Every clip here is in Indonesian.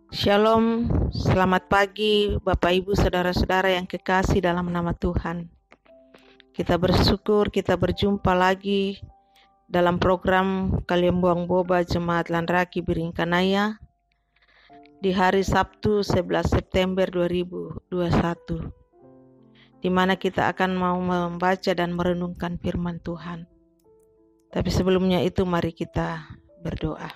Shalom, selamat pagi Bapak Ibu Saudara-saudara yang kekasih dalam nama Tuhan. Kita bersyukur kita berjumpa lagi dalam program Kalian Buang Boba Jemaat Landraki Biringkanaya di hari Sabtu 11 September 2021, di mana kita akan mau membaca dan merenungkan firman Tuhan. Tapi sebelumnya itu mari kita berdoa.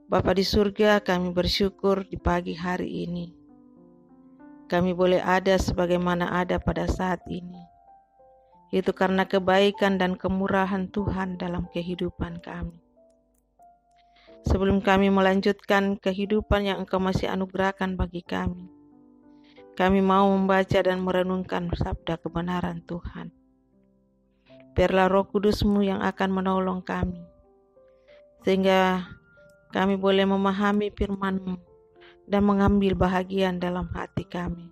Bapa di surga, kami bersyukur di pagi hari ini. Kami boleh ada sebagaimana ada pada saat ini. Itu karena kebaikan dan kemurahan Tuhan dalam kehidupan kami. Sebelum kami melanjutkan kehidupan yang Engkau masih anugerahkan bagi kami mau membaca dan merenungkan sabda kebenaran Tuhan. Biarlah Roh Kudus-Mu yang akan menolong kami, sehingga kami boleh memahami firman-Mu dan mengambil bahagian dalam hati kami,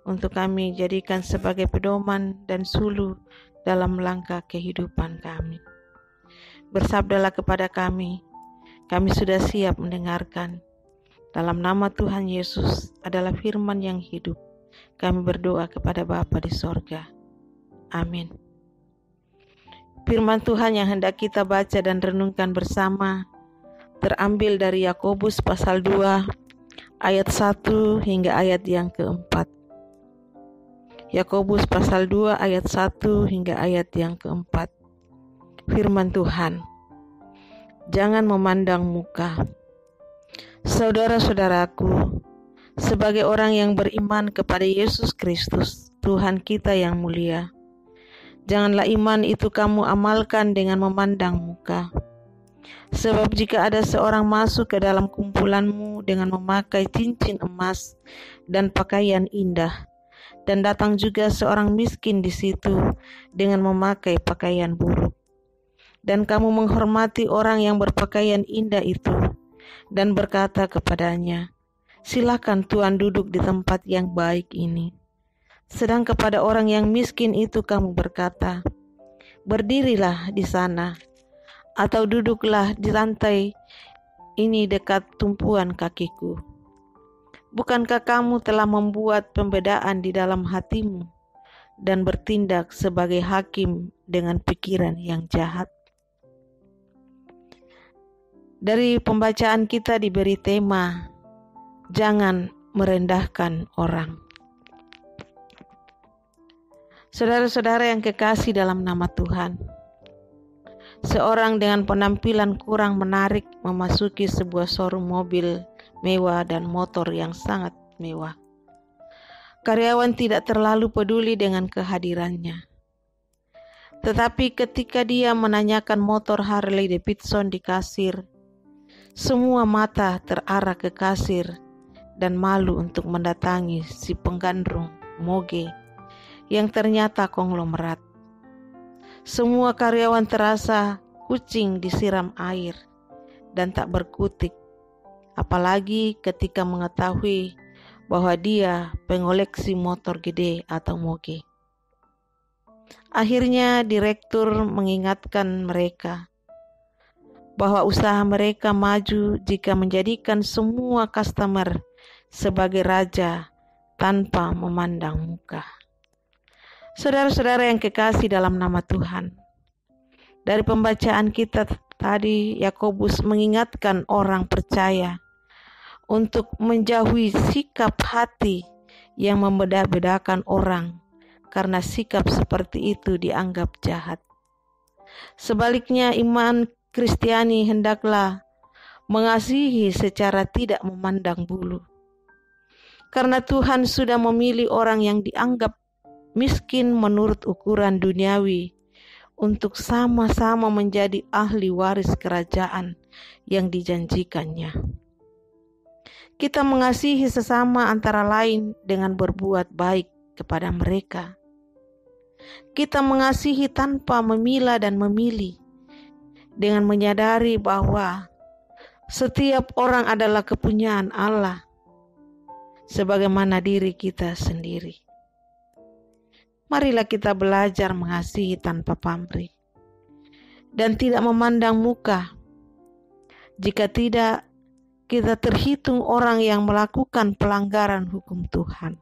untuk kami jadikan sebagai pedoman dan suluh dalam langkah kehidupan kami. Bersabdalah kepada kami sudah siap mendengarkan. Dalam nama Tuhan Yesus adalah firman yang hidup. Kami berdoa kepada Bapa di sorga. Amin. Firman Tuhan yang hendak kita baca dan renungkan bersama terambil dari Yakobus pasal 2 ayat 1 hingga ayat yang keempat. Yakobus pasal 2 ayat 1 hingga ayat yang keempat. Firman Tuhan, jangan memandang muka. Saudara-saudaraku, sebagai orang yang beriman kepada Yesus Kristus, Tuhan kita yang mulia, janganlah iman itu kamu amalkan dengan memandang muka. Sebab jika ada seorang masuk ke dalam kumpulanmu dengan memakai cincin emas dan pakaian indah, dan datang juga seorang miskin di situ dengan memakai pakaian buruk, dan kamu menghormati orang yang berpakaian indah itu, dan berkata kepadanya, silakan Tuhan duduk di tempat yang baik ini. Sedang kepada orang yang miskin itu kamu berkata, berdirilah di sana, atau duduklah di lantai ini dekat tumpuan kakiku. Bukankah kamu telah membuat pembedaan di dalam hatimu dan bertindak sebagai hakim dengan pikiran yang jahat? Dari pembacaan kita diberi tema, jangan merendahkan orang. Saudara-saudara yang kekasih dalam nama Tuhan, seorang dengan penampilan kurang menarik memasuki sebuah showroom mobil mewah dan motor yang sangat mewah. Karyawan tidak terlalu peduli dengan kehadirannya. Tetapi ketika dia menanyakan motor Harley Davidson di kasir, semua mata terarah ke kasir dan malu untuk mendatangi si penggandrung moge yang ternyata konglomerat. Semua karyawan terasa kucing disiram air dan tak berkutik, apalagi ketika mengetahui bahwa dia pengoleksi motor gede atau moge. Akhirnya direktur mengingatkan mereka bahwa usaha mereka maju jika menjadikan semua customer sebagai raja tanpa memandang muka. Saudara-saudara yang kekasih dalam nama Tuhan, dari pembacaan kita tadi, Yakobus mengingatkan orang percaya untuk menjauhi sikap hati yang membeda-bedakan orang, karena sikap seperti itu dianggap jahat. Sebaliknya, iman Kristiani hendaklah mengasihi secara tidak memandang bulu. Karena Tuhan sudah memilih orang yang dianggap miskin menurut ukuran duniawi untuk sama-sama menjadi ahli waris kerajaan yang dijanjikannya. Kita mengasihi sesama antara lain dengan berbuat baik kepada mereka. Kita mengasihi tanpa memilah dan memilih, dengan menyadari bahwa setiap orang adalah kepunyaan Allah sebagaimana diri kita sendiri. Marilah kita belajar mengasihi tanpa pamrih dan tidak memandang muka. Jika tidak, kita terhitung orang yang melakukan pelanggaran hukum Tuhan.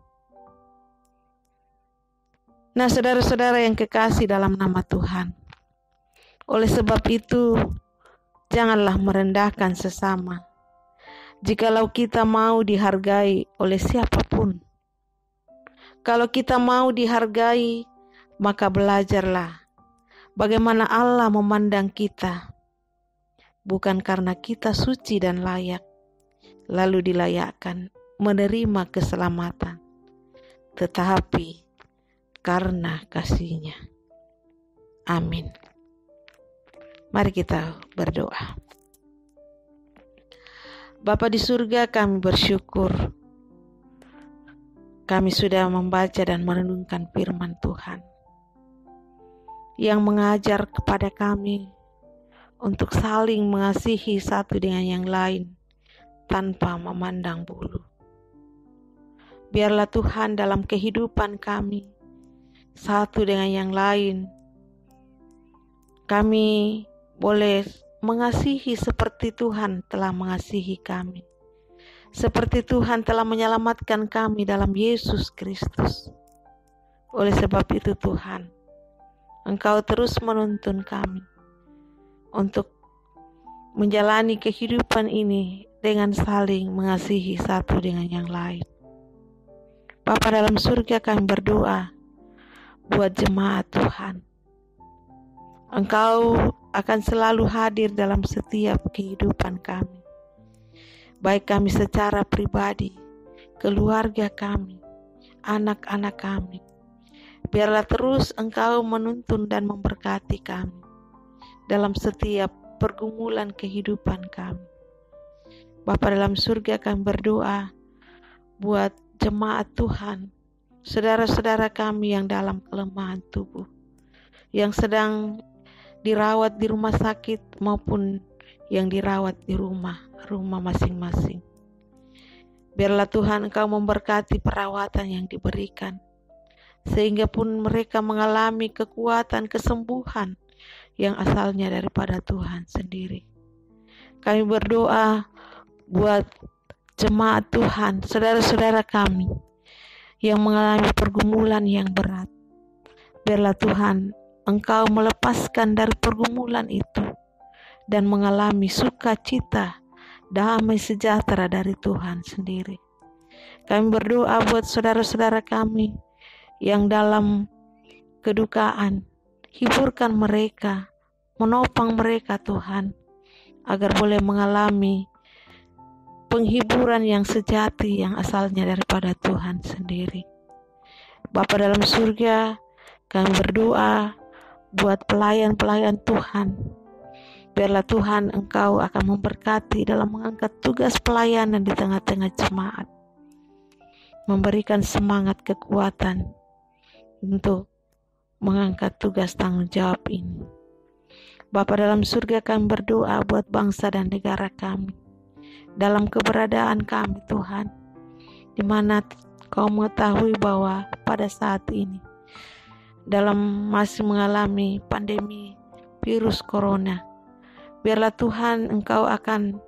Nah, saudara-saudara yang kekasih dalam nama Tuhan, oleh sebab itu, janganlah merendahkan sesama. Jikalau kita mau dihargai oleh siapapun, kalau kita mau dihargai, maka belajarlah bagaimana Allah memandang kita, bukan karena kita suci dan layak, lalu dilayakkan menerima keselamatan, tetapi karena kasih-Nya. Amin. Mari kita berdoa. Bapa di surga, kami bersyukur kami sudah membaca dan merenungkan firman Tuhan yang mengajar kepada kami untuk saling mengasihi satu dengan yang lain tanpa memandang bulu. Biarlah Tuhan dalam kehidupan kami satu dengan yang lain, kami boleh mengasihi seperti Tuhan telah mengasihi kami. Seperti Tuhan telah menyelamatkan kami dalam Yesus Kristus. Oleh sebab itu Tuhan, Engkau terus menuntun kami untuk menjalani kehidupan ini dengan saling mengasihi satu dengan yang lain. Bapa dalam surga, kami berdoa buat jemaat Tuhan. Engkau akan selalu hadir dalam setiap kehidupan kami. Baik kami secara pribadi, keluarga kami, anak-anak kami. Biarlah terus Engkau menuntun dan memberkati kami dalam setiap pergumulan kehidupan kami. Bapa dalam surga, kami berdoa buat jemaat Tuhan, saudara-saudara kami yang dalam kelemahan tubuh, yang sedang dirawat di rumah sakit maupun yang dirawat di rumah masing-masing. Biarlah Tuhan Engkau memberkati perawatan yang diberikan, sehingga pun mereka mengalami kekuatan kesembuhan yang asalnya daripada Tuhan sendiri. Kami berdoa buat jemaat Tuhan, saudara-saudara kami yang mengalami pergumulan yang berat. Biarlah Tuhan Engkau melepaskan dari pergumulan itu dan mengalami sukacita, damai sejahtera dari Tuhan sendiri. Kami berdoa buat saudara-saudara kami yang dalam kedukaan, hiburkan mereka, menopang mereka Tuhan, agar boleh mengalami penghiburan yang sejati yang asalnya daripada Tuhan sendiri. Bapa dalam surga, kami berdoa buat pelayan-pelayan Tuhan. Biarlah Tuhan Engkau akan memberkati dalam mengangkat tugas pelayanan di tengah-tengah jemaat, memberikan semangat kekuatan untuk mengangkat tugas tanggung jawab ini. Bapa dalam surga, kami berdoa buat bangsa dan negara kami, dalam keberadaan kami Tuhan, di mana Kau mengetahui bahwa pada saat ini dalam masih mengalami pandemi virus corona, biarlah Tuhan Engkau akan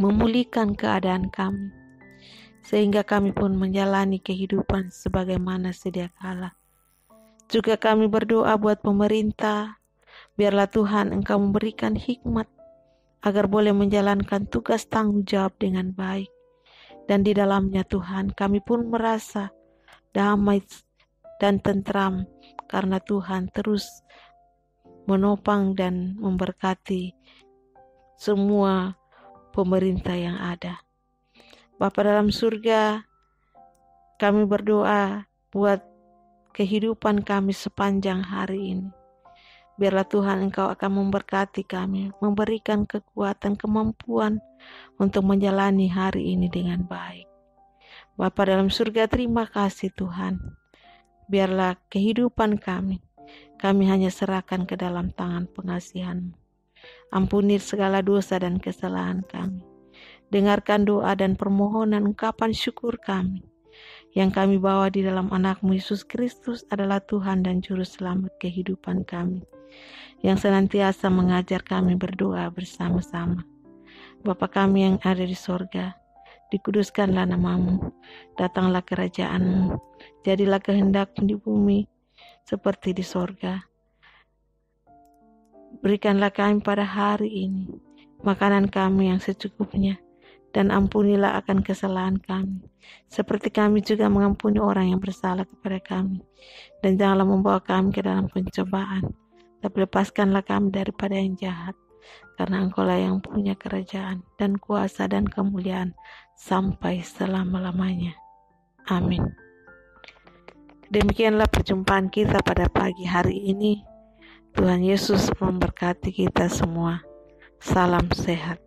memulihkan keadaan kami, sehingga kami pun menjalani kehidupan sebagaimana sedia kala. Juga kami berdoa buat pemerintah, biarlah Tuhan Engkau memberikan hikmat agar boleh menjalankan tugas tanggung jawab dengan baik. Dan di dalamnya Tuhan, kami pun merasa damai dan tentram karena Tuhan terus menopang dan memberkati semua pemerintah yang ada. Bapa dalam surga, kami berdoa buat kehidupan kami sepanjang hari ini. Biarlah Tuhan Engkau akan memberkati kami, memberikan kekuatan, kemampuan untuk menjalani hari ini dengan baik. Bapa dalam surga, terima kasih Tuhan. Biarlah kehidupan kami hanya serahkan ke dalam tangan pengasihan-Mu. Ampuni segala dosa dan kesalahan kami. Dengarkan doa dan permohonan ungkapan syukur kami. yang kami bawa di dalam anak-Mu Yesus Kristus adalah Tuhan dan Juru Selamat kehidupan kami, yang senantiasa mengajar kami berdoa bersama-sama. Bapa kami yang ada di sorga, dikuduskanlah nama-Mu, datanglah kerajaan-Mu, jadilah kehendak-Mu di bumi seperti di sorga. Berikanlah kami pada hari ini makanan kami yang secukupnya, dan ampunilah akan kesalahan kami, seperti kami juga mengampuni orang yang bersalah kepada kami. Dan janganlah membawa kami ke dalam pencobaan, tapi lepaskanlah kami daripada yang jahat, karena Engkau-Lah yang punya kerajaan dan kuasa dan kemuliaan sampai selama-lamanya. Amin. Demikianlah perjumpaan kita pada pagi hari ini. Tuhan Yesus memberkati kita semua. Salam sehat.